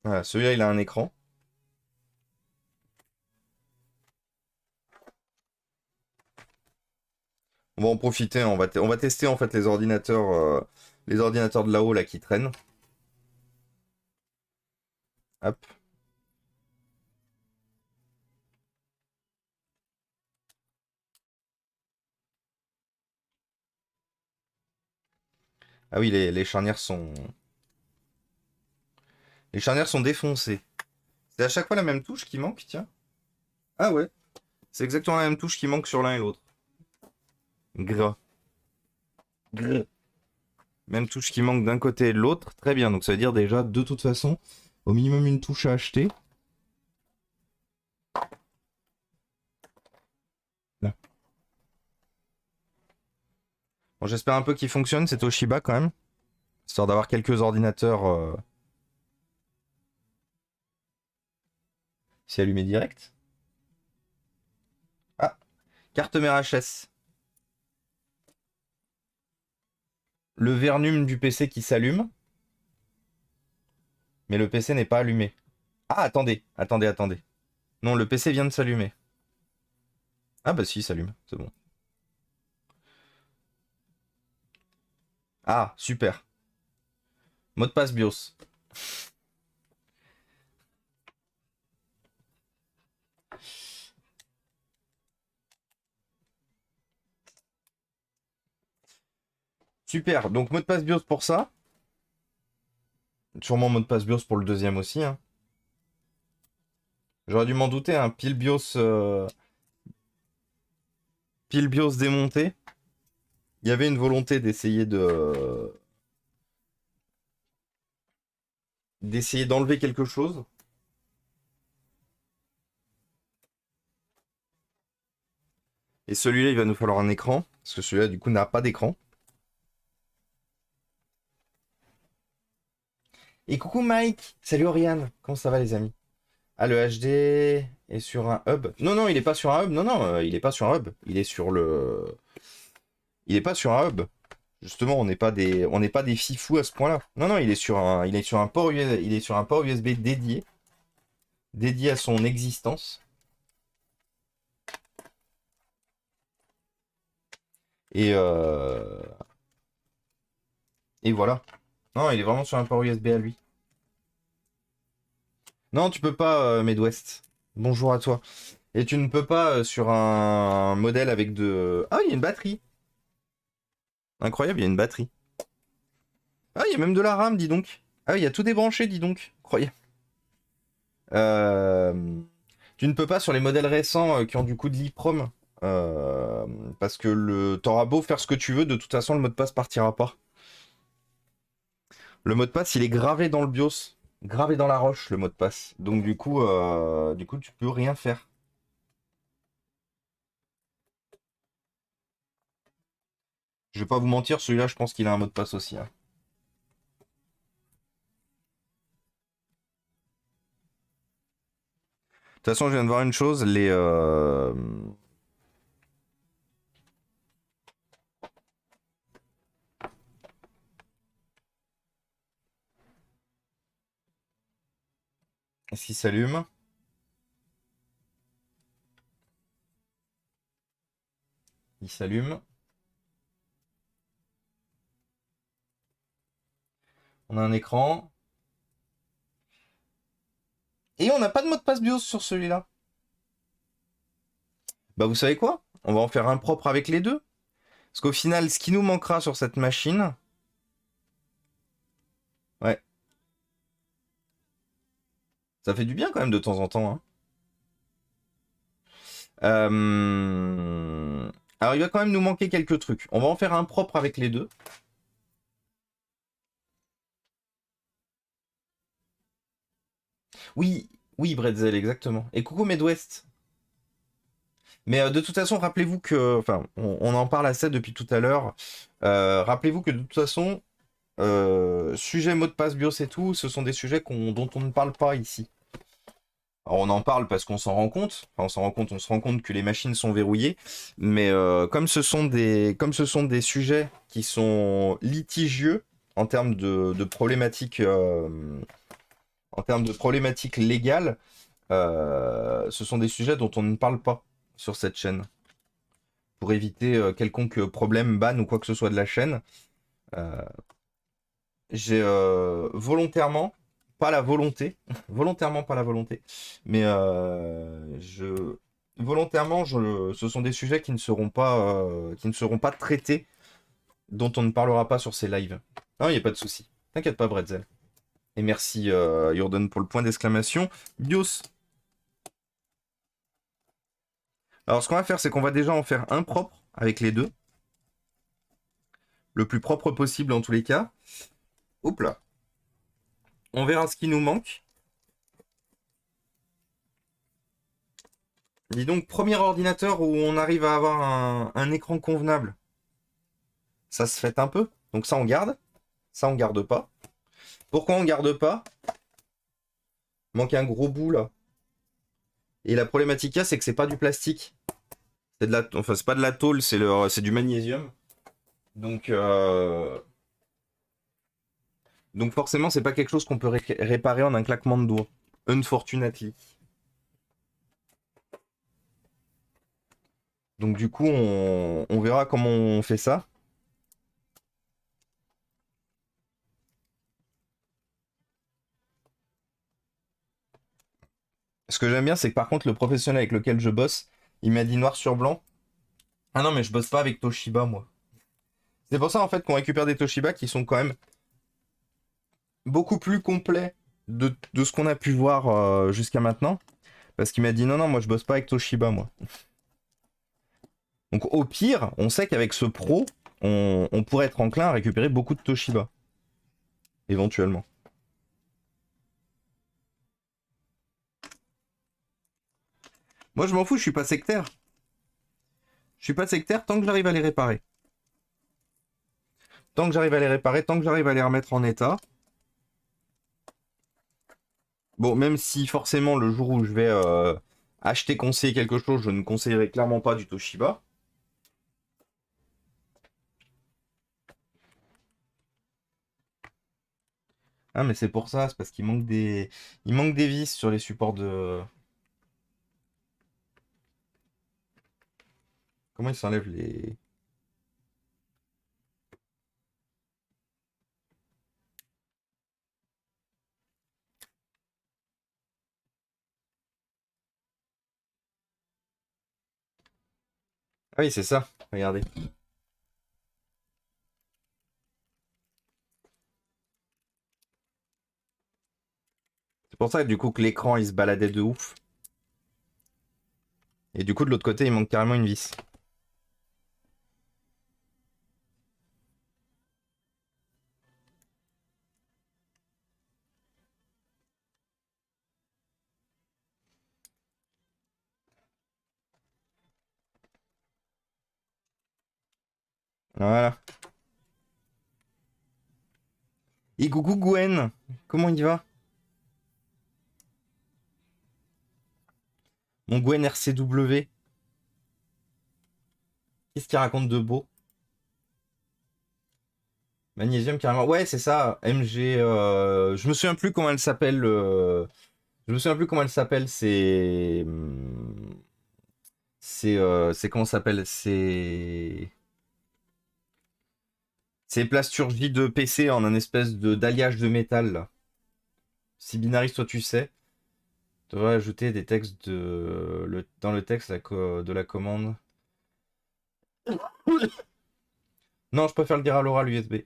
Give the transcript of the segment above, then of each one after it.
Voilà, celui-là, il a un écran. On va en profiter, hein, on va tester en fait les ordinateurs de là-haut là qui traînent. Hop. Ah oui, les charnières sont défoncées. C'est à chaque fois la même touche qui manque, tiens. Ah ouais, c'est exactement la même touche qui manque sur l'un et l'autre. Gras. Grr. Même touche qui manque d'un côté et de l'autre. Très bien, donc ça veut dire déjà, de toute façon, au minimum une touche à acheter. Là. Bon, j'espère un peu qu'il fonctionne, c'est Toshiba quand même. Histoire d'avoir quelques ordinateurs si allumé direct. Ah, carte mère HS. Le Vernum du PC qui s'allume, mais le PC n'est pas allumé. Ah, attendez. Non, le PC vient de s'allumer. Ah bah si, il s'allume, c'est bon. Ah, super. Mot de passe BIOS. Super, donc mot de passe BIOS pour ça. Sûrement mot de passe BIOS pour le deuxième aussi, hein. J'aurais dû m'en douter, hein. Pile BIOS démonté. Il y avait une volonté d'essayer d'enlever quelque chose. Et celui-là, il va nous falloir un écran. Parce que celui-là, du coup, n'a pas d'écran. Et coucou Mike. Salut Oriane. Comment ça va les amis? Ah, le HD est sur un hub. Non, non, il est pas sur un hub. Non, non, il est pas sur un hub. Il est sur le... Il est pas sur un hub. Justement, on n'est pas des fifous à ce point-là. Non, non, il est sur un port USB, il est sur un port USB dédié à son existence. Et, euh, et voilà. Non, il est vraiment sur un port USB à lui. Non, tu peux pas, Medwest. Bonjour à toi. Et tu ne peux pas sur un modèle avec de... Ah, il y a une batterie. Incroyable, il y a une batterie. Ah, il y a même de la RAM, dis donc. Ah, il y a tout débranché, dis donc. Incroyable. Euh, Tu ne peux pas sur les modèles récents qui ont du coup de l'EEPROM. euh, Parce que t'auras beau faire ce que tu veux, de toute façon, le mot de passe partira pas. Le mot de passe, il est gravé dans le BIOS. Gravé dans la roche, le mot de passe. Donc du coup, tu peux rien faire. Je vais pas vous mentir, celui-là, je pense qu'il a un mot de passe aussi, hein. De toute façon, je viens de voir une chose, est-ce qu'il s'allume? Il s'allume. On a un écran. Et on n'a pas de mot de passe BIOS sur celui-là. Bah vous savez quoi? On va en faire un propre avec les deux. Parce qu'au final, ce qui nous manquera sur cette machine... Ouais, ça fait du bien quand même de temps en temps, hein. Alors il va quand même nous manquer quelques trucs. On va en faire un propre avec les deux. Oui, oui, Bretzel, exactement. Et coucou Medwest. Mais de toute façon, rappelez-vous que... Enfin, on en parle assez depuis tout à l'heure. Rappelez-vous que de toute façon, sujet mot de passe BIOS et tout, ce sont des sujets dont on ne parle pas ici. Alors, on en parle parce qu'on s'en rend compte. Enfin, on se rend compte que les machines sont verrouillées. Mais comme ce sont des sujets qui sont litigieux en termes de problématiques en termes de problématiques légales, ce sont des sujets dont on ne parle pas sur cette chaîne. Pour éviter quelconque problème, ban ou quoi que ce soit de la chaîne, j'ai volontairement, pas la volonté, volontairement pas la volonté, mais volontairement, ce sont des sujets qui ne seront pas traités, dont on ne parlera pas sur ces lives. Non, il n'y a pas de souci. T'inquiète pas, Bretzel. Et merci, Jordan, pour le point d'exclamation. Bios. Alors, ce qu'on va faire, c'est qu'on va déjà en faire un propre avec les deux. Le plus propre possible en tous les cas. Hop là. On verra ce qui nous manque. Dis donc, premier ordinateur où on arrive à avoir un écran convenable. Ça se fait un peu. Donc ça, on garde. Ça, on garde pas. Pourquoi on garde pas? Manque un gros bout là. Et la problématique, c'est que c'est pas du plastique. C'est de la, enfin, c'est pas de la tôle, c'est du magnésium. Donc forcément, c'est pas quelque chose qu'on peut réparer en un claquement de doigts. Unfortunately. Donc du coup, on verra comment on fait ça. Ce que j'aime bien, c'est que par contre, le professionnel avec lequel je bosse, il m'a dit noir sur blanc. Ah non, mais je bosse pas avec Toshiba, moi. C'est pour ça, en fait, qu'on récupère des Toshiba qui sont quand même beaucoup plus complets de ce qu'on a pu voir jusqu'à maintenant. Parce qu'il m'a dit non, non, moi je bosse pas avec Toshiba, moi. Donc au pire, on sait qu'avec ce pro, on pourrait être enclin à récupérer beaucoup de Toshiba. Éventuellement. Moi je m'en fous, je suis pas sectaire. Je suis pas sectaire tant que j'arrive à les réparer. Tant que j'arrive à les réparer, tant que j'arrive à les remettre en état. Bon, même si forcément le jour où je vais acheter, conseiller quelque chose, je ne conseillerais clairement pas du Toshiba. Ah mais c'est pour ça, c'est parce qu'il manque il manque des vis sur les supports de... Comment ils s'enlèvent les... Ah oui, c'est ça, regardez. C'est pour ça du coup que l'écran il se baladait de ouf. Et du coup de l'autre côté il manque carrément une vis. Voilà. Et coucou Gwen, comment il va? Mon Gwen RCW. Qu'est-ce qu'il raconte de beau? Magnésium carrément. Ouais, c'est ça. MG. Je me souviens plus comment elle s'appelle. Je me souviens plus comment elle s'appelle. C'est comment ça s'appelle? C'est plasturgie de PC en un espèce de d'alliage de métal là. Si binariste, toi tu sais. Tu devrais ajouter des textes dans le texte de la commande. Non, je préfère le dire à l'oral USB.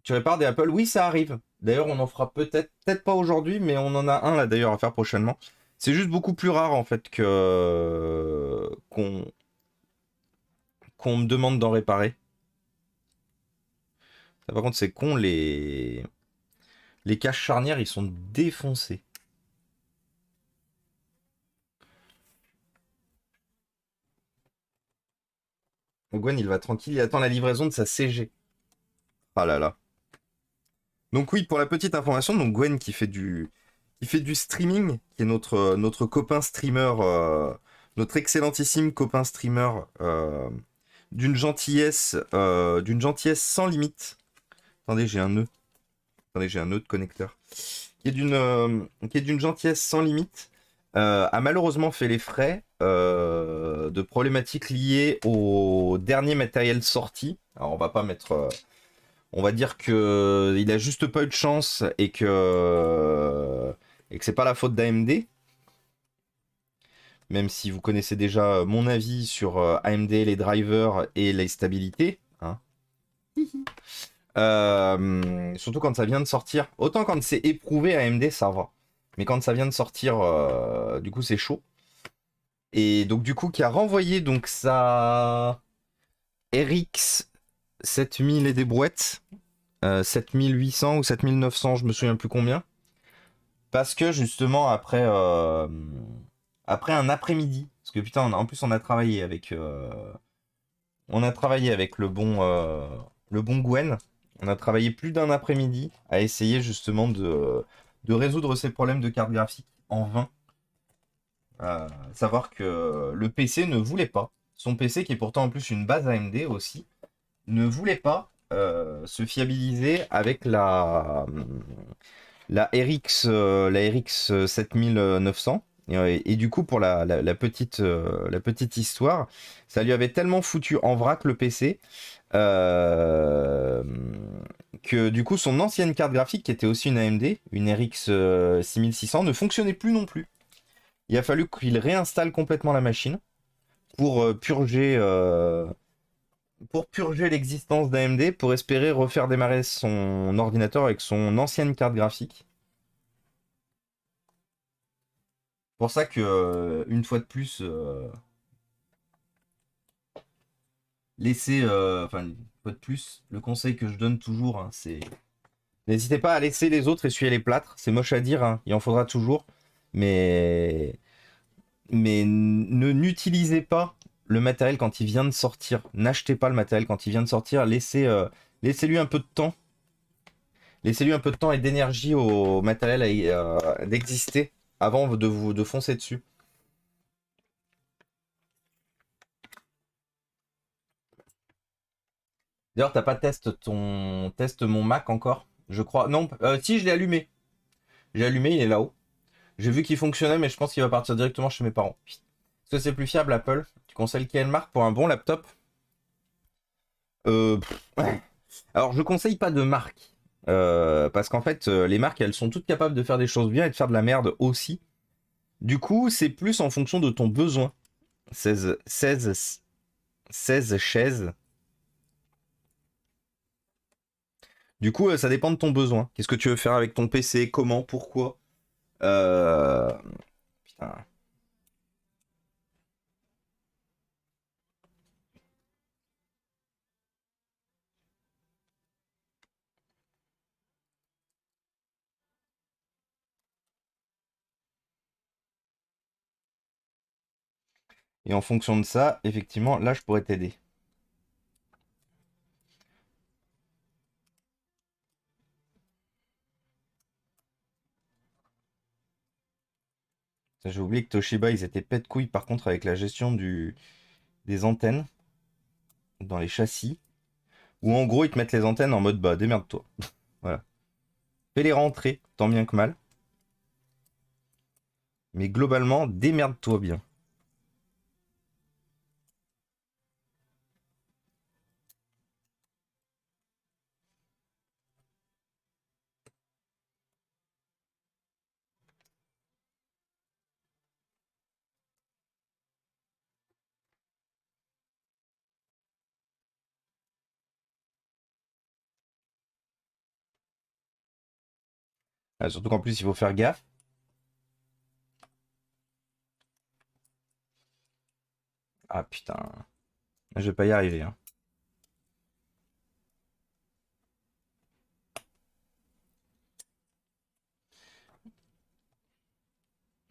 Tu répares des Apple? Oui, ça arrive. D'ailleurs, on en fera peut-être pas aujourd'hui, mais on en a un là d'ailleurs à faire prochainement. C'est juste beaucoup plus rare en fait que qu'on me demande d'en réparer. Ça, par contre, c'est con, les caches charnières, ils sont défoncés. Donc Gwen, il va tranquille, il attend la livraison de sa CG. Ah là là. Donc oui, pour la petite information, donc Gwen qui fait du streaming, qui est notre copain streamer, notre excellentissime copain streamer, d'une gentillesse sans limite. Attendez, j'ai un nœud. Attendez, j'ai un autre connecteur. Qui est d'une gentillesse sans limite. A malheureusement fait les frais de problématiques liées au dernier matériel sorti. Alors on va pas mettre... on va dire que il a juste pas eu de chance et que c'est pas la faute d'AMD. Même si vous connaissez déjà mon avis sur AMD, les drivers et les stabilités. Hein. Surtout quand ça vient de sortir. Autant quand c'est éprouvé AMD, ça va. Mais quand ça vient de sortir, du coup, c'est chaud. Et donc, du coup, qui a renvoyé donc sa RX 7000 et des brouettes. 7800 ou 7900, je me souviens plus combien. Parce que justement, après un après-midi, parce que putain, en plus, on a travaillé avec le bon Gwen. On a travaillé plus d'un après-midi à essayer justement de résoudre ces problèmes de carte graphique en vain. Savoir que le PC ne voulait pas. Son PC, qui est pourtant en plus une base AMD aussi, ne voulait pas se fiabiliser avec la RX 7900. Et du coup, pour la petite histoire, ça lui avait tellement foutu en vrac le PC euh, que du coup, son ancienne carte graphique, qui était aussi une AMD, une RX 6600, ne fonctionnait plus non plus. Il a fallu qu'il réinstalle complètement la machine pour purger l'existence d'AMD, pour espérer refaire démarrer son ordinateur avec son ancienne carte graphique. Pour ça que, une fois de plus, enfin, une fois de plus, le conseil que je donne toujours, hein, c'est n'hésitez pas à laisser les autres essuyer les plâtres. C'est moche à dire, hein, il en faudra toujours, mais n'utilisez pas le matériel quand il vient de sortir. N'achetez pas le matériel quand il vient de sortir. Laissez-lui un peu de temps. Laissez-lui un peu de temps et d'énergie au matériel d'exister avant de foncer dessus. D'ailleurs, t'as pas test mon Mac encore, je crois. Non, si, je l'ai allumé. J'ai allumé, il est là-haut. J'ai vu qu'il fonctionnait, mais je pense qu'il va partir directement chez mes parents. Est-ce que c'est plus fiable, Apple? Tu conseilles quelle marque pour un bon laptop? Ouais. Alors, je conseille pas de marque. Parce qu'en fait, les marques, elles sont toutes capables de faire des choses bien et de faire de la merde aussi. Du coup, c'est plus en fonction de ton besoin. 16 chaises. Du coup, ça dépend de ton besoin. Qu'est-ce que tu veux faire avec ton PC? Comment? Pourquoi? Euh... Putain. Et en fonction de ça, effectivement, là, je pourrais t'aider. J'ai oublié que Toshiba, ils étaient pète couilles par contre avec la gestion des antennes dans les châssis. Où en gros, ils te mettent les antennes en mode bah, démerde-toi. Voilà. Fais-les rentrer, tant bien que mal. Mais globalement, démerde-toi bien. Surtout qu'en plus, il faut faire gaffe. Ah putain. Je vais pas y arriver. Hein.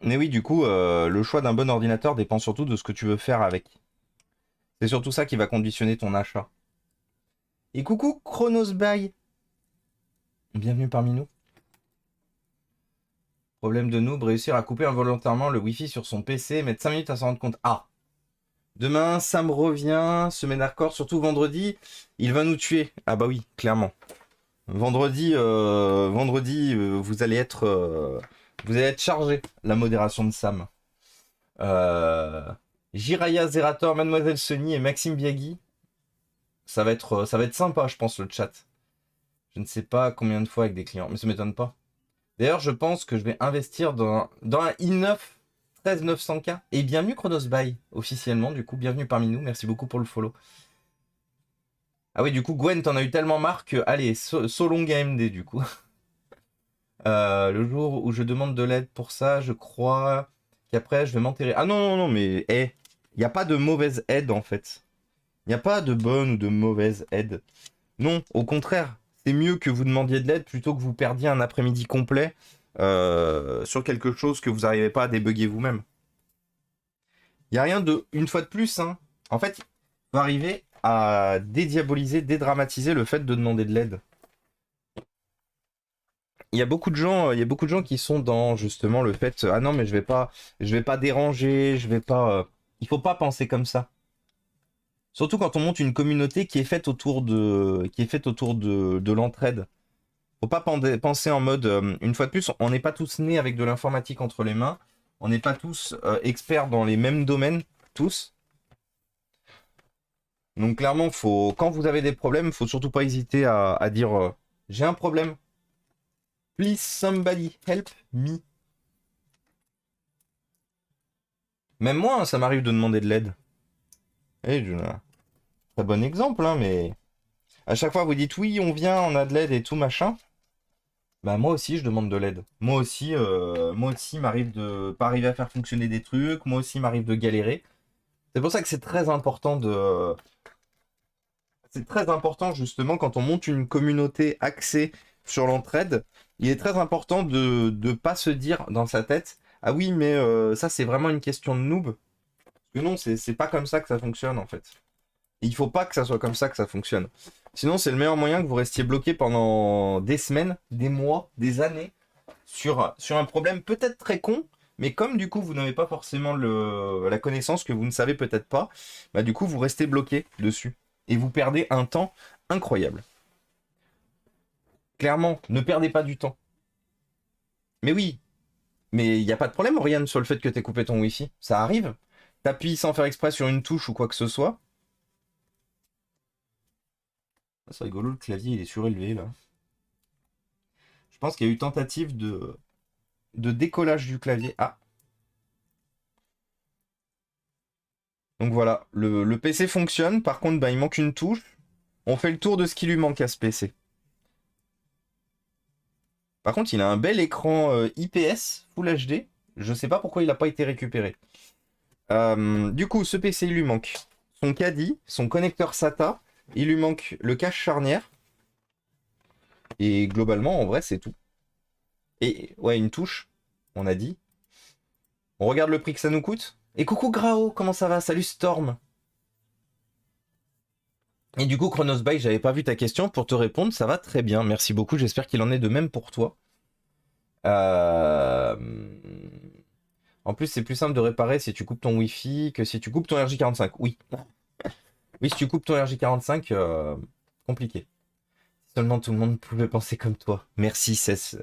Mais oui, du coup, le choix d'un bon ordinateur dépend surtout de ce que tu veux faire avec. C'est surtout ça qui va conditionner ton achat. Et coucou, Chronos By. Bienvenue parmi nous. Problème de noob, réussir à couper involontairement le wifi sur son PC, mettre 5 minutes à s'en rendre compte. Ah. Demain, Sam revient, semaine hardcore, surtout vendredi, il va nous tuer. Ah bah oui, clairement. Vendredi, vous allez être chargé, la modération de Sam. Euh, Jiraya Zerator, Mademoiselle Sony et Maxime Biagui. Ça va être sympa, je pense, le chat. Je ne sais pas combien de fois avec des clients, mais ça m'étonne pas. D'ailleurs, je pense que je vais investir dans un i9 13900K. Et bienvenue Chronos Buy, officiellement, du coup, bienvenue parmi nous. Merci beaucoup pour le follow. Ah oui, du coup, Gwen, t'en as eu tellement marre que, allez, Solong AMD, du coup. Le jour où je demande de l'aide pour ça, je crois qu'après, je vais m'enterrer. Ah non, non, non, mais, il n'y a pas de mauvaise aide, en fait. Il n'y a pas de bonne ou de mauvaise aide. Non, au contraire, c'est mieux que vous demandiez de l'aide plutôt que vous perdiez un après-midi complet sur quelque chose que vous n'arrivez pas à débugger vous-même. Il n'y a rien de... Une fois de plus, hein, en fait, il faut arriver à dédiaboliser, dédramatiser le fait de demander de l'aide. Il y a beaucoup de gens qui sont dans justement le fait ah non mais je vais pas déranger, je vais pas il faut pas penser comme ça. Surtout quand on monte une communauté qui est faite autour de l'entraide. Faut pas penser en mode une fois de plus, on n'est pas tous nés avec de l'informatique entre les mains, on n'est pas tous experts dans les mêmes domaines tous. Donc clairement, quand vous avez des problèmes, faut surtout pas hésiter à dire j'ai un problème. Please somebody help me. Même moi, hein, ça m'arrive de demander de l'aide. Et très bon exemple, hein, mais à chaque fois vous dites oui, on vient, on a de l'aide et tout machin. Bah moi aussi je demande de l'aide. Moi aussi m'arrive de pas arriver à faire fonctionner des trucs. Moi aussi m'arrive de galérer. C'est pour ça que c'est très important justement quand on monte une communauté axée sur l'entraide. Il est très important de ne pas se dire dans sa tête ah oui mais ça c'est vraiment une question de noob. Parce que non c'est pas comme ça que ça fonctionne en fait. Et il faut pas que ça soit comme ça que ça fonctionne. Sinon, c'est le meilleur moyen que vous restiez bloqué pendant des semaines, des mois, des années sur un problème peut-être très con, mais comme du coup vous n'avez pas forcément la connaissance que vous ne savez peut-être pas, bah du coup vous restez bloqué dessus. Et vous perdez un temps incroyable. Clairement, ne perdez pas du temps. Mais oui, mais il n'y a pas de problème, Oriane, sur le fait que tu aies coupé ton Wi-Fi. Ça arrive. T'appuies sans faire exprès sur une touche ou quoi que ce soit. Ah, c'est rigolo, le clavier il est surélevé là. Je pense qu'il y a eu tentative de décollage du clavier. Ah, donc voilà, le PC fonctionne. Par contre, bah, il manque une touche. On fait le tour de ce qui lui manque à ce PC. Par contre, il a un bel écran IPS Full HD. Je sais pas pourquoi il n'a pas été récupéré. Du coup, ce PC, il lui manque son caddie, son connecteur SATA. Il lui manque le cache charnière. Et globalement, en vrai, c'est tout. Et ouais, une touche, on a dit. On regarde le prix que ça nous coûte. Et coucou Grao, comment ça va? Salut Storm. Et du coup, Chronos Buy, j'avais pas vu ta question. Pour te répondre, ça va très bien. Merci beaucoup. J'espère qu'il en est de même pour toi. Euh, En plus, c'est plus simple de réparer si tu coupes ton Wi-Fi que si tu coupes ton RJ45. Oui. Oui, si tu coupes ton RJ45, compliqué. Si seulement tout le monde pouvait penser comme toi. Merci, 16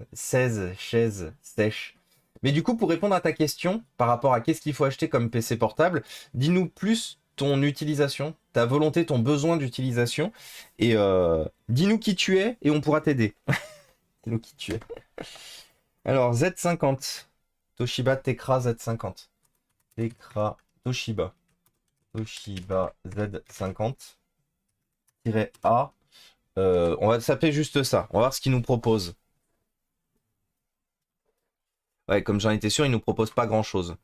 chaises sèches. Mais du coup, pour répondre à ta question, par rapport à qu'est-ce qu'il faut acheter comme PC portable, dis-nous plus ton utilisation, ta volonté, ton besoin d'utilisation, et dis-nous qui tu es, et on pourra t'aider. Dis-nous qui tu es. Alors, Z50. Toshiba Tecra Z50. Tecra Toshiba. Toshiba Z50-A. On va taper juste ça. On va voir ce qu'il nous propose. Ouais, comme j'en étais sûr, il nous propose pas grand-chose.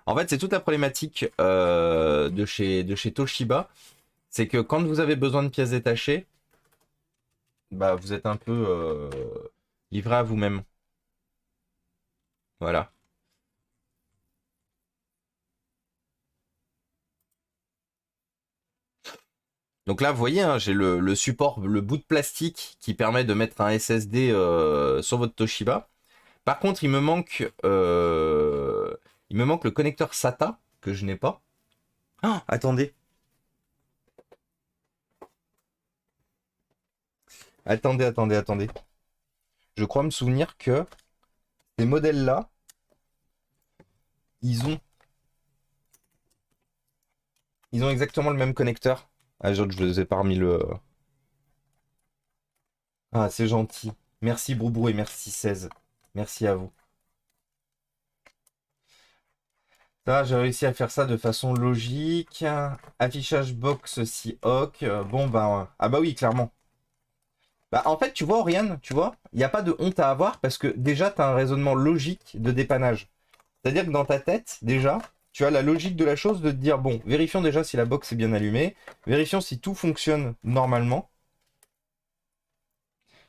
En fait, c'est toute la problématique de chez Toshiba. C'est que quand vous avez besoin de pièces détachées, bah, vous êtes un peu livré à vous-même. Voilà. Donc là, vous voyez, hein, j'ai le support, le bout de plastique qui permet de mettre un SSD sur votre Toshiba. Par contre, il me manque le connecteur SATA que je n'ai pas. Ah, attendez. Attendez, attendez, attendez. Je crois me souvenir que ces modèles-là, ils ont, ils ont exactement le même connecteur. Ah, je les ai pas remis le... Ah, c'est gentil. Merci Broubrou et merci 16. Merci à vous. Ça, j'ai réussi à faire ça de façon logique. Affichage box si hoc. Bon, bah... Ah bah oui, clairement. Bah, en fait, tu vois, Oriane, tu vois, il n'y a pas de honte à avoir parce que déjà, tu as un raisonnement logique de dépannage. C'est-à-dire que dans ta tête, déjà, tu as la logique de la chose de te dire, bon, vérifions déjà si la box est bien allumée, vérifions si tout fonctionne normalement.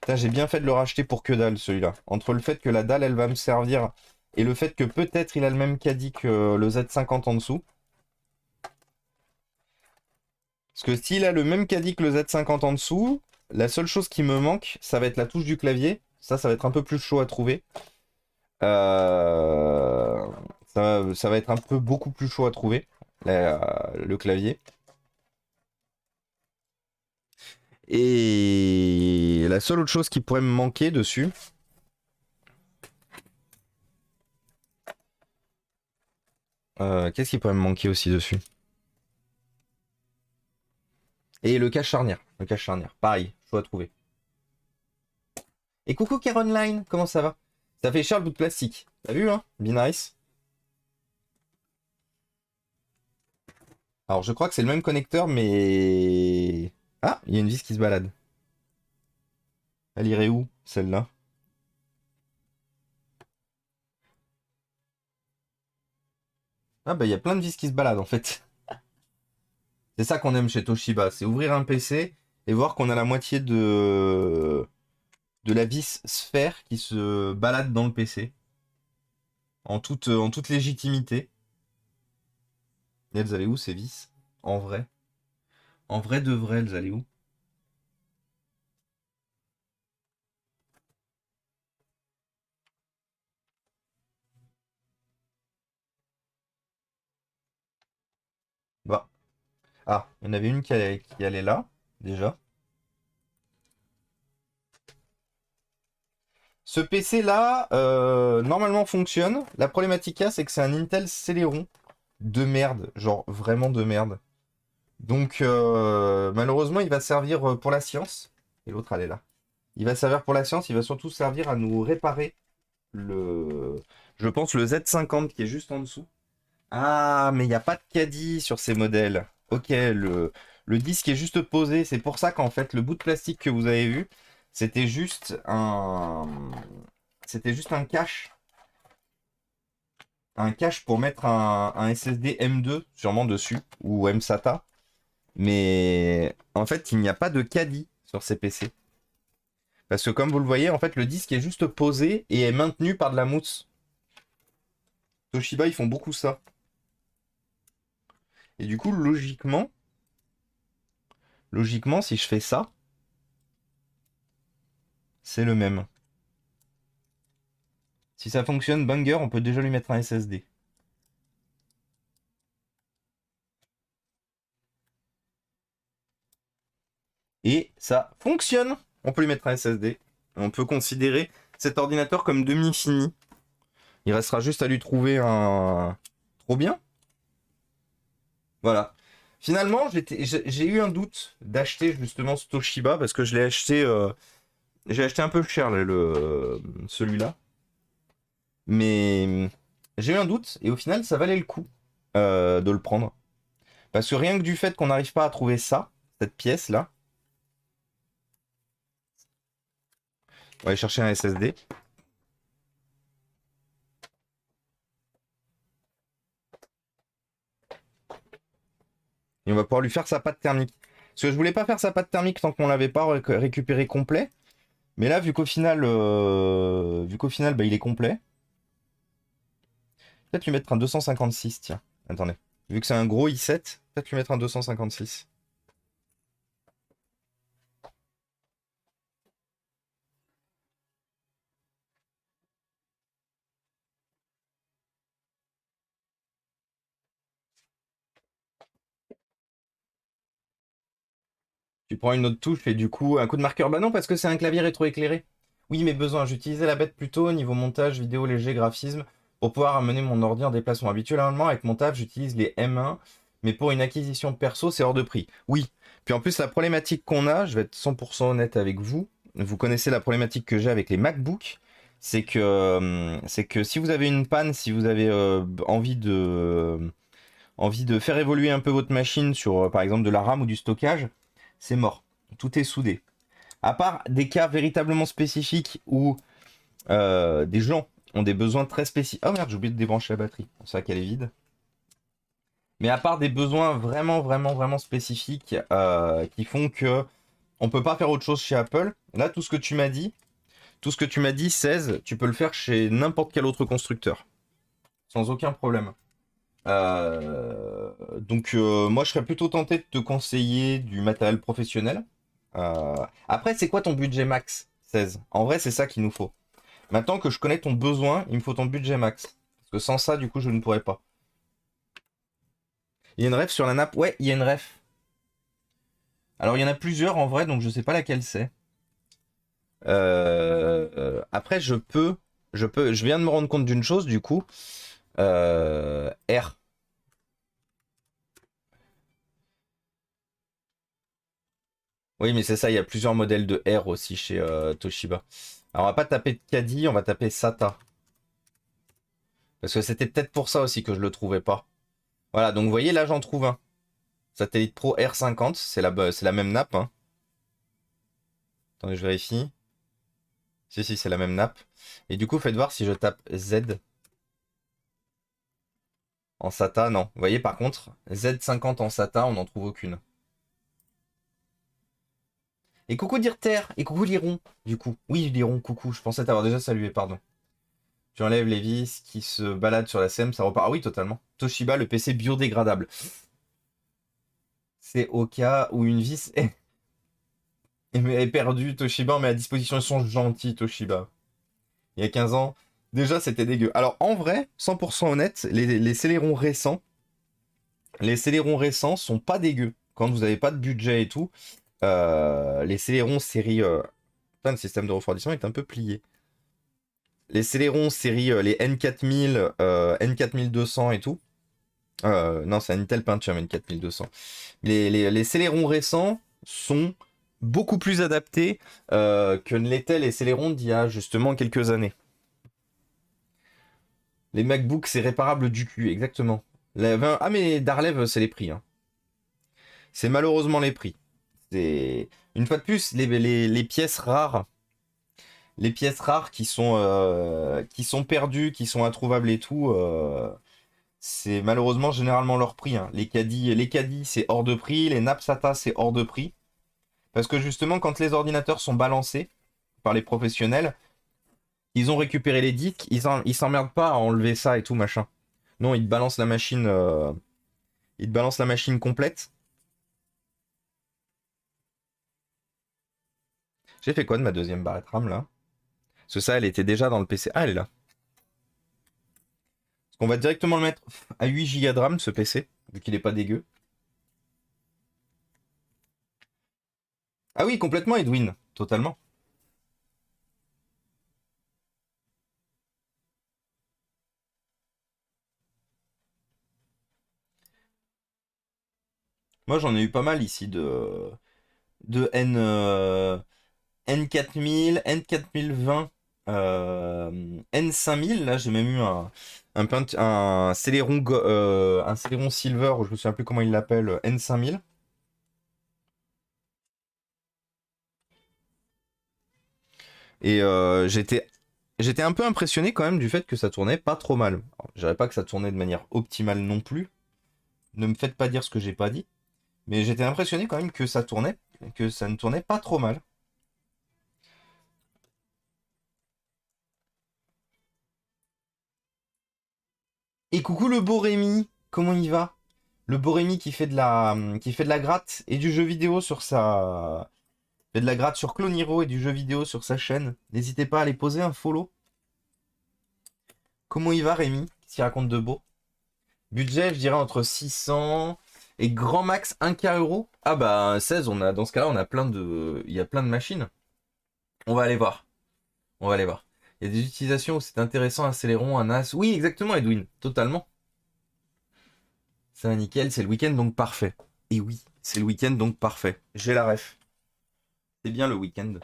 Putain, j'ai bien fait de le racheter pour que dalle, celui-là. Entre le fait que la dalle, elle va me servir, et le fait que peut-être il a le même caddie que le Z50 en dessous. Parce que s'il a le même caddie que le Z50 en dessous, la seule chose qui me manque, ça va être la touche du clavier. Ça va être un peu plus chaud à trouver. Euh, ça va être un peu beaucoup plus chaud à trouver, le clavier. Et la seule autre chose qui pourrait me manquer dessus, qu'est-ce qui pourrait me manquer aussi dessus? Et le cache charnière. Le cache charnière, pareil, chaud à trouver. Et coucou Caroline, comment ça va? Ça fait cher le bout de plastique. T'as vu, hein? Be nice. Alors je crois que c'est le même connecteur, mais... Ah, il y a une vis qui se balade. Elle irait où, celle-là? Ah bah il y a plein de vis qui se baladent en fait. C'est ça qu'on aime chez Toshiba, c'est ouvrir un PC et voir qu'on a la moitié de la vis sphère qui se balade dans le PC en toute légitimité. Et elles allaient où ces vis? En vrai? En vrai de vrai, elles allaient où? Bah. Ah, il y en avait une qui allait là, déjà. Ce PC-là, normalement fonctionne. La problématique, c'est que c'est un Intel Celeron de merde, genre vraiment de merde. Donc, malheureusement, il va servir pour la science. Et l'autre, elle est là. Il va servir pour la science, il va surtout servir à nous réparer le... Je pense le Z50 qui est juste en dessous. Ah, mais il n'y a pas de caddie sur ces modèles. Ok, le disque est juste posé. C'est pour ça qu'en fait, le bout de plastique que vous avez vu, c'était juste un... C'était juste un cache. Un cache pour mettre un SSD M2 sûrement dessus, ou MSATA. Mais en fait, il n'y a pas de caddie sur ces PC. Parce que comme vous le voyez, en fait, le disque est juste posé et est maintenu par de la mousse. Toshiba, ils font beaucoup ça. Et du coup, logiquement, si je fais ça, c'est le même. Si ça fonctionne, banger, on peut déjà lui mettre un SSD. Et ça fonctionne. On peut lui mettre un SSD. On peut considérer cet ordinateur comme demi-fini. Il restera juste à lui trouver un... Trop bien. Voilà. Finalement, j'ai eu un doute d'acheter justement ce Toshiba parce que je l'ai acheté... J'ai acheté un peu cher celui-là. Mais j'ai eu un doute et au final, ça valait le coup de le prendre. Parce que rien que du fait qu'on n'arrive pas à trouver ça, cette pièce-là, on va aller chercher un SSD. Et on va pouvoir lui faire sa pâte thermique. Parce que je voulais pas faire sa pâte thermique tant qu'on l'avait pas récupéré complet. Mais là, vu qu'au final, bah, il est complet, peut-être lui mettre un 256, tiens. Attendez. Vu que c'est un gros i7, peut-être lui mettre un 256. Tu prends une autre touche et du coup, un coup de marqueur. Bah non, parce que c'est un clavier rétroéclairé. Oui, mais besoin. J'utilisais la bête plutôt niveau montage, vidéo léger, graphisme, pour pouvoir amener mon ordi en déplacement. Habituellement, avec mon taf, j'utilise les M1, mais pour une acquisition perso, c'est hors de prix. Oui. Puis en plus, la problématique qu'on a, je vais être 100% honnête avec vous, vous connaissez la problématique que j'ai avec les MacBook, c'est que si vous avez une panne, si vous avez envie de faire évoluer un peu votre machine sur, par exemple, de la RAM ou du stockage, c'est mort. Tout est soudé. À part des cas véritablement spécifiques où des gens ont des besoins très spécifiques. Oh merde, j'ai oublié de débrancher la batterie. C'est vrai qu'elle est vide. Mais à part des besoins vraiment, vraiment, vraiment spécifiques qui font que on peut pas faire autre chose chez Apple, là, tout ce que tu m'as dit, 16, tu peux le faire chez n'importe quel autre constructeur. Sans aucun problème. Donc moi je serais plutôt tenté de te conseiller du matériel professionnel. Après, c'est quoi ton budget max? 16. En vrai, c'est ça qu'il nous faut. Maintenant que je connais ton besoin, il me faut ton budget max. Parce que sans ça, du coup, je ne pourrais pas. Il y a une ref sur la nappe? Ouais, il y a une ref. Alors, il y en a plusieurs en vrai, donc je sais pas laquelle c'est. Après, je viens de me rendre compte d'une chose, du coup. R. Oui, mais c'est ça, il y a plusieurs modèles de R aussi chez Toshiba. Alors, on va pas taper de Caddy, on va taper SATA. Parce que c'était peut-être pour ça aussi que je le trouvais pas. Voilà, donc vous voyez, là, j'en trouve un. Satellite Pro R50, c'est la même nappe. Hein. Attendez, je vérifie. Si, si, c'est la même nappe. Et du coup, faites voir si je tape Z en SATA. Non. Vous voyez, par contre, Z50 en SATA, on n'en trouve aucune. Et coucou Dirter, et coucou Liron, du coup. Oui, Liron, coucou, je pensais t'avoir déjà salué, pardon. Tu enlèves les vis qui se baladent sur la SEM, ça repart. Ah oui, totalement. Toshiba, le PC biodégradable. C'est au cas où une vis est perdue, Toshiba en met à disposition. Ils sont gentils, Toshiba. Il y a 15 ans, déjà c'était dégueu. Alors en vrai, 100% honnête, les Celeron récents, sont pas dégueux. Quand vous n'avez pas de budget et tout, les Celeron série... putain, le système de refroidissement est un peu plié. Les Celeron série, les N4000, N4200 et tout. Non, c'est un Intel Pentium N4200. Les Celeron récents sont beaucoup plus adaptés que ne l'étaient les Celeron d'il y a justement quelques années. Les MacBooks, c'est réparable du cul, exactement. Ah, mais Darlev, c'est les prix. Hein. C'est malheureusement les prix. C'est une fois de plus les pièces rares, qui sont perdues, qui sont introuvables et tout. C'est malheureusement généralement leur prix. Hein. Les caddies, c'est hors de prix. Les nappes SATA, c'est hors de prix. Parce que justement, quand les ordinateurs sont balancés par les professionnels, ils ont récupéré les disques, ils s'emmerdent pas à enlever ça et tout machin. Non, ils te balancent la machine. Ils te balancent la machine complète. J'ai fait quoi de ma deuxième barrette RAM là? Parce que ça, elle était déjà dans le PC. Ah, elle est là. Parce qu'on va directement le mettre à 8 Go de RAM, ce PC, vu qu'il est pas dégueu. Ah oui, complètement, Edwin. Totalement. Moi, j'en ai eu pas mal ici de N4000, N4020, N5000. Là, j'ai même eu un Celeron, un Celeron Silver, ou je me souviens plus comment il l'appelle, N5000. Et j'étais un peu impressionné quand même du fait que ça tournait pas trop mal. Alors, je dirais pas que ça tournait de manière optimale non plus. Ne me faites pas dire ce que j'ai pas dit. Mais j'étais impressionné quand même que ça ne tournait pas trop mal. Et coucou le beau Rémi, comment il va? Le beau Rémi qui fait de la gratte et du jeu vidéo sur sa... fait de la gratte sur Clone Hero et du jeu vidéo sur sa chaîne. N'hésitez pas à aller poser un follow. Comment il va Rémi? Qu'est-ce qu'il raconte de beau? Budget, je dirais entre 600 Et grand max 1K euro. Ah bah 16, on a, dans ce cas-là, on a plein de. Il y a plein de machines. On va aller voir. On va aller voir. Il y a des utilisations où c'est intéressant, un Celeron, un As. Oui, exactement, Edwin. Totalement. Ça va nickel, c'est le week-end donc parfait. Et oui, c'est le week-end donc parfait. J'ai la ref. C'est bien le week-end.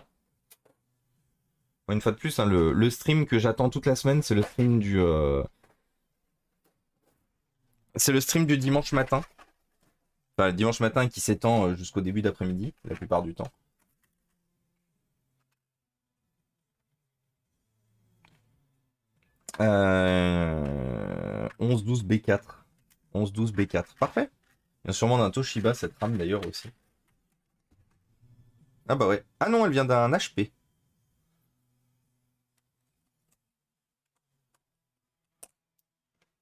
Bon, une fois de plus, hein, le stream que j'attends toute la semaine, c'est le stream du. C'est le stream du dimanche matin. Enfin, le dimanche matin qui s'étend jusqu'au début d'après-midi, la plupart du temps. Euh... 11-12 B4. 11-12 B4. Parfait. Il y a sûrement d'un Toshiba cette RAM d'ailleurs aussi. Ah bah ouais. Ah non, elle vient d'un HP.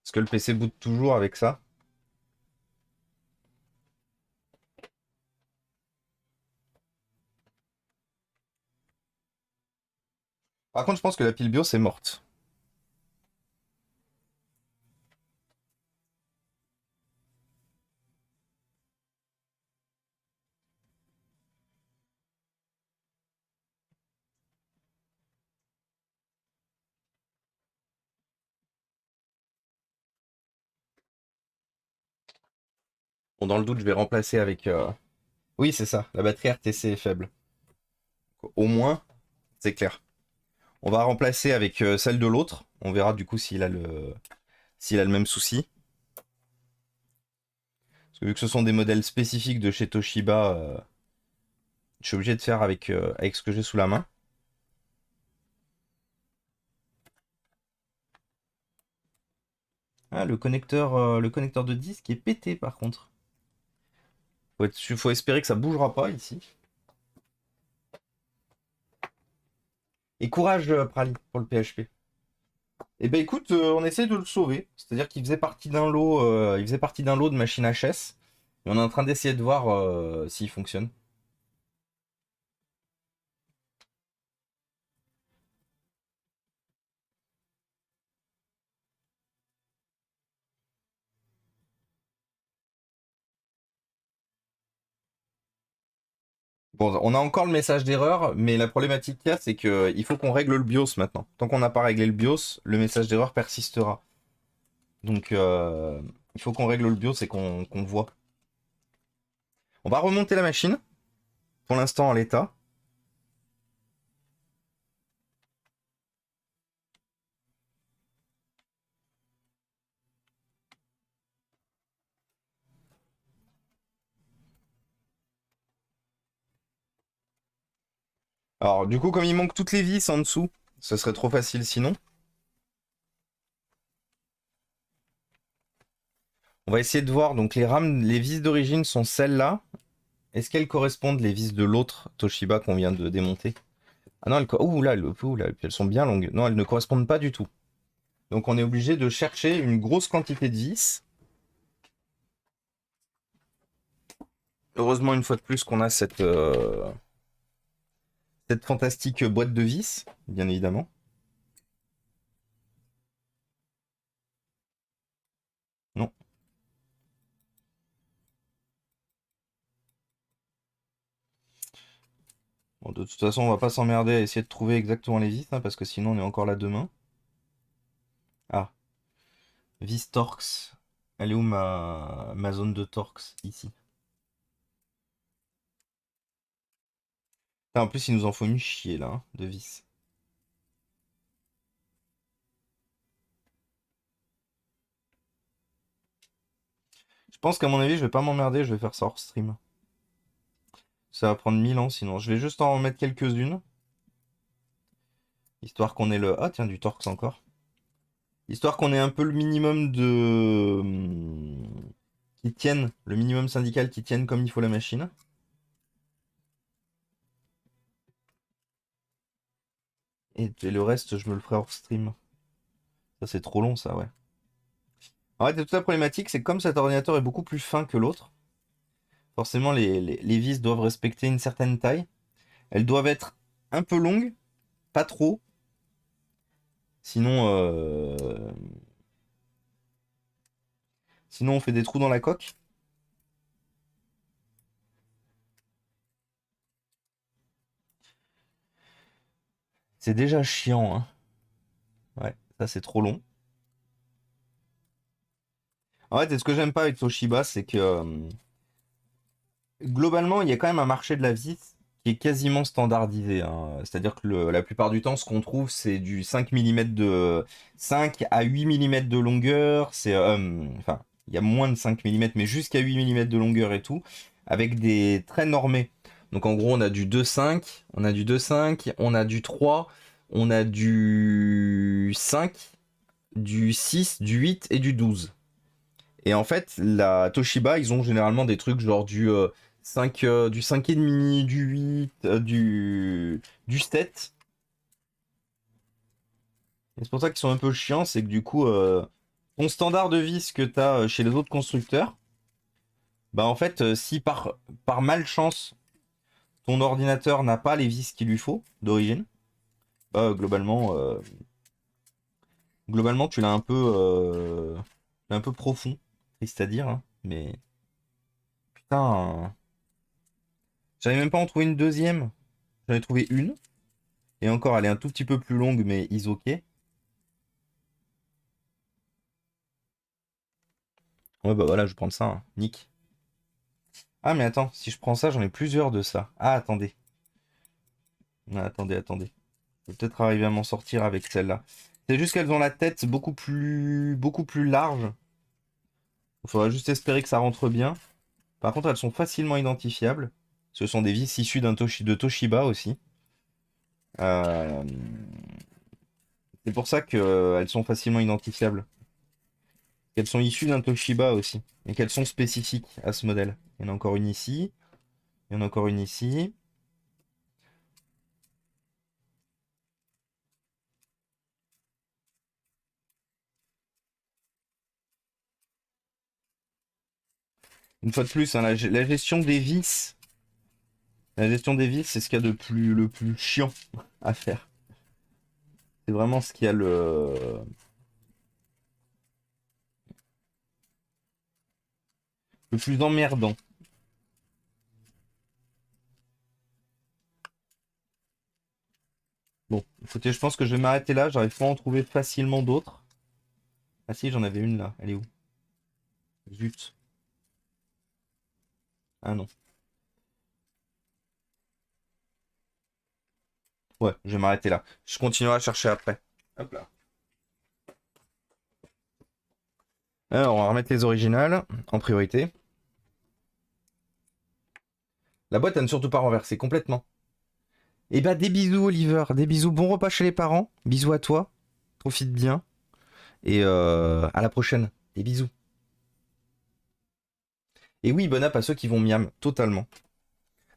Est-ce que le PC boot toujours avec ça? Par contre, je pense que la pile BIOS est morte. Bon, dans le doute, je vais remplacer avec... Oui, c'est ça. La batterie RTC est faible. Au moins, c'est clair. On va remplacer avec celle de l'autre. On verra du coup s'il a le même souci. Parce que vu que ce sont des modèles spécifiques de chez Toshiba, je suis obligé de faire avec ce que j'ai sous la main. Ah, le connecteur de disque est pété par contre. Faut espérer que ça bougera pas ici. Et courage, Prali, pour le PHP. Eh ben écoute, on essaie de le sauver. C'est-à-dire qu'il faisait partie d'un lot, il faisait partie d'un lot de machines HS. Et on est en train d'essayer de voir s'il fonctionne. Bon, on a encore le message d'erreur, mais la problématique qu'il y a, c'est qu'il faut qu'on règle le BIOS maintenant. Tant qu'on n'a pas réglé le BIOS, le message d'erreur persistera. Donc, il faut qu'on règle le BIOS et qu'on voit. On va remonter la machine, pour l'instant en l'état. Alors, du coup, comme il manque toutes les vis en dessous, ce serait trop facile sinon. On va essayer de voir, donc les rames, les vis d'origine sont celles-là. Est-ce qu'elles correspondent les vis de l'autre Toshiba qu'on vient de démonter? Ah non, ouh là, elles sont bien longues. Non, elles ne correspondent pas du tout. Donc on est obligé de chercher une grosse quantité de vis. Heureusement, une fois de plus, qu'on a cette fantastique boîte de vis, bien évidemment. Non. Bon, de toute façon, on va pas s'emmerder à essayer de trouver exactement les vis, hein, parce que sinon on est encore là demain. Ah, vis Torx. Elle est où ma zone de Torx? Ici. Ah, en plus, il nous en faut une chier là, hein, de vis. Je pense qu'à mon avis, je vais pas m'emmerder, je vais faire ça hors stream. Ça va prendre 1000 ans sinon. Je vais juste en mettre quelques-unes. Histoire qu'on ait le... Ah tiens, du Torx encore. Histoire qu'on ait un peu le minimum de... qui tienne, le minimum syndical qui tienne comme il faut la machine. Et le reste, je me le ferai hors stream. Ça, c'est trop long, ça, ouais. En fait, toute la problématique, c'est que comme cet ordinateur est beaucoup plus fin que l'autre, forcément, les vis doivent respecter une certaine taille. Elles doivent être un peu longues, pas trop. Sinon, sinon on fait des trous dans la coque. C'est déjà chiant, hein. Ouais, ça c'est trop long. En fait, et ce que j'aime pas avec Toshiba, c'est que globalement, il y a quand même un marché de la vis qui est quasiment standardisé, hein. C'est-à-dire que la plupart du temps, ce qu'on trouve, c'est du 5 mm de 5 à 8 mm de longueur. Enfin, il y a moins de 5 mm, mais jusqu'à 8 mm de longueur et tout, avec des traits normés. Donc en gros, on a du 2,5, on a du 2,5, on a du 3, on a du 5, du 6, du 8 et du 12. Et en fait, la Toshiba, ils ont généralement des trucs genre du 5,5, du 8, du 7. Et c'est pour ça qu'ils sont un peu chiants, c'est que du coup, ton standard de vis que tu as chez les autres constructeurs, bah en fait, si par malchance, ton ordinateur n'a pas les vis qu'il lui faut d'origine, bah globalement, tu l'as un peu profond, triste à dire, hein, mais putain, j'arrive même pas à en trouver une deuxième. J'en ai trouvé une. Et encore, elle est un tout petit peu plus longue, mais is ok. Ouais, bah voilà, je vais prendre ça, hein. Nick. Ah, mais attends, si je prends ça, j'en ai plusieurs de ça. Ah, attendez. Ah, attendez. Je vais peut-être arriver à m'en sortir avec celle-là. C'est juste qu'elles ont la tête beaucoup plus large. Il faudra juste espérer que ça rentre bien. Par contre, elles sont facilement identifiables. Ce sont des vis issues de Toshiba aussi. Euh, C'est pour ça qu'elles sont facilement identifiables. Qu'elles sont issues d'un Toshiba aussi. Et qu'elles sont spécifiques à ce modèle. Il y en a encore une ici. Il y en a encore une ici. Une fois de plus, hein, la gestion des vis, c'est ce qu'il y a de le plus chiant à faire. C'est vraiment ce qu'il y a le plus emmerdant. Bon, écoutez, je pense que je vais m'arrêter là. J'arrive pas à en trouver facilement d'autres. Ah si, j'en avais une là. Elle est où? Zut. Ah non. Ouais, je vais m'arrêter là. Je continuerai à chercher après. Hop là. Alors, on va remettre les originales en priorité. La boîte à ne surtout pas renverser complètement. Et bah des bisous Oliver, des bisous, bon repas chez les parents, bisous à toi, profite bien, et à la prochaine, des bisous. Et oui, bon app à ceux qui vont miam, totalement.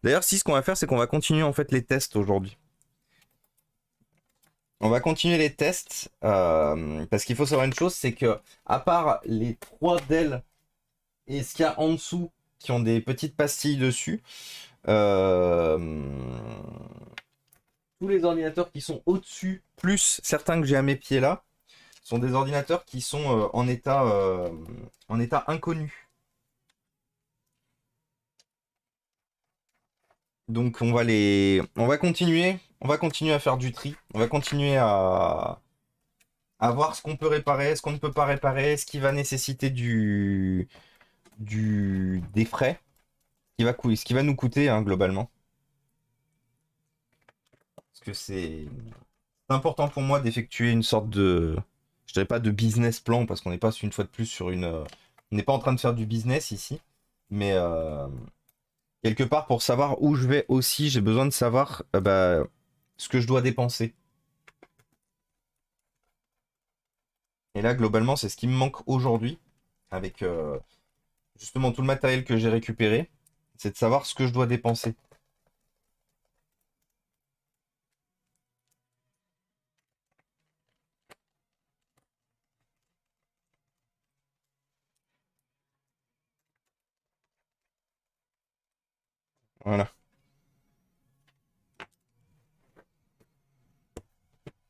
D'ailleurs, si ce qu'on va faire, c'est qu'on va continuer en fait les tests aujourd'hui. On va continuer les tests, parce qu'il faut savoir une chose, c'est que à part les 3 Dell et ce qu'il y a en dessous, qui ont des petites pastilles dessus, euh, tous les ordinateurs qui sont au-dessus, plus certains que j'ai à mes pieds là, sont des ordinateurs qui sont en état inconnu. Donc on va continuer à faire du tri, on va continuer à voir ce qu'on peut réparer, ce qu'on ne peut pas réparer, ce qui va nécessiter des frais, ce qui va nous coûter hein, globalement. Parce que c'est important pour moi d'effectuer une sorte je dirais pas de business plan parce qu'on n'est pas une fois de plus sur on n'est pas en train de faire du business ici, mais quelque part pour savoir où je vais aussi, j'ai besoin de savoir ce que je dois dépenser. Et là, globalement, c'est ce qui me manque aujourd'hui avec justement tout le matériel que j'ai récupéré, c'est de savoir ce que je dois dépenser. Voilà.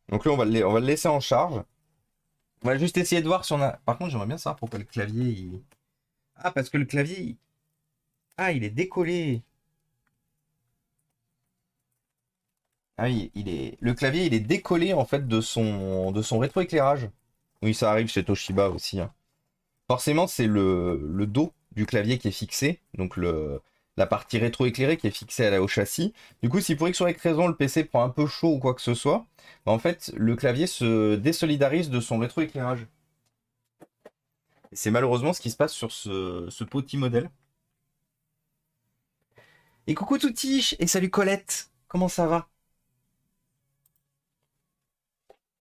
Donc là, on va le laisser en charge. On va juste essayer de voir si on a. Par contre, j'aimerais bien savoir pourquoi le clavier. Ah, parce que le clavier. Ah, il est décollé. Ah oui, le clavier, il est décollé en fait de son rétroéclairage. Oui, ça arrive chez Toshiba aussi, hein. Forcément, c'est le dos du clavier qui est fixé, donc la partie rétroéclairée qui est fixée au châssis. Du coup, si pour X ou Y raison le PC prend un peu chaud ou quoi que ce soit, bah, en fait, le clavier se désolidarise de son rétroéclairage. Et c'est malheureusement ce qui se passe sur ce petit modèle. Et coucou Toutiche, et salut Colette, comment ça va?